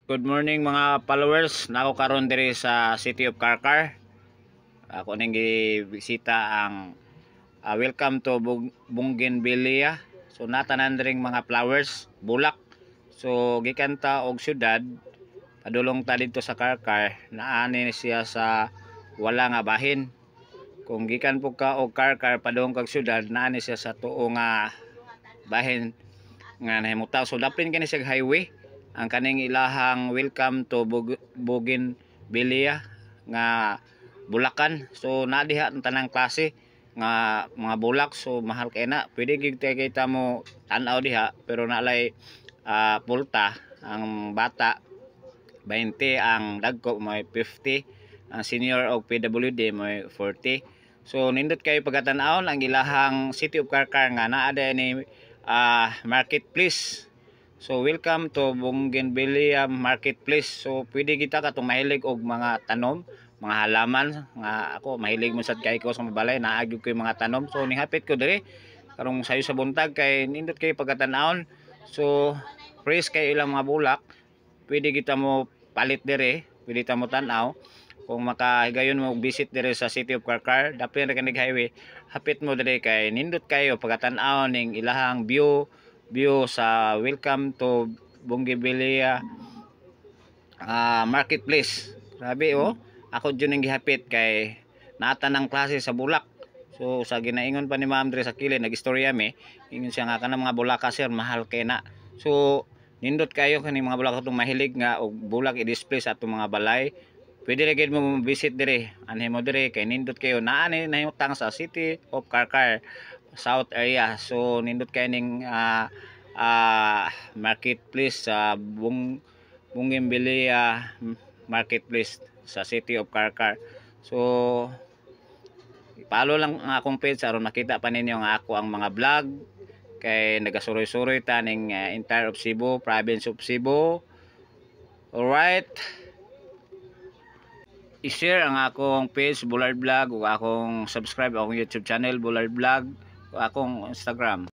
Good morning mga followers. Nako karon diri sa City of Carcar. Ako ning gibisita ang welcome to Bougainvillea. So natanan diring mga flowers, bulak. So gikan ta og syudad, padulong ta didto sa Carcar. Naani siya sa wala nga bahin. Kung gikan po ka og Carcar padulong kag syudad, naani siya sa tuo nga bahin nga nahimutaw. So dapin kini siya highway. Ang kaning ilahang welcome to Bougainvillea nga Bulacan. So nadiha ang tanang klase nga mga bulak. So mahal kay na. Pwede gid kita mo tan-aw diha pero nalay pulta ang bata 20, ang dagko may 50, ang senior og PWD may 40. So nindot kayo pagkatan-aon ang ilahang City of Carcar nga naa ni marketplace. So welcome to Bougainvillea Marketplace. So pwede kita katong mahilig og mga tanom, mga halaman nga ako mahilig mo sad kay ko sa mabalay, naagyo ko yung mga tanom. So nihapit ko diri karong sayo sa buntag kay nindot kay pagkatan-aon. So fresh kay ilang mga bulak. Pwede kita mo palit diri, pwede ta mo tan-aw. Kung makahigayon mo visit diri sa City of Carcar, dapit ra kanig highway, hapit mo diri kay nindot kayo pagkatan-aw ning ilahang view sa welcome to Bougainvillea Marketplace. Grabe ako dyan ang gihapit kay nata ng klase sa bulak. So sa ginaingon pa ni Ma'am Dre sa kilid nagistorya mi, ingon siya nga kanang mga bulak sir mahal kay na. So nindot kayo kani mga bulak atong mahilig nga og bulak i-display sa atong mga balay. Pwede ra gid mo visit dire. Anhi mo dire kay nindot kayo naa ni nahimutang sa City of Carcar South area. So nindot kay ning marketplace sa Bougainvillea Marketplace sa City of Carcar. So follow lang ang akong page aron makita pa ninyo nga ako ang mga vlog kay nagasuroy-suroy ta ning entire of Cebu, province of Cebu. Alright, i-share ang akong page Bullard Vlog o akong subscribe akong YouTube channel Bullard Vlog o akong Instagram.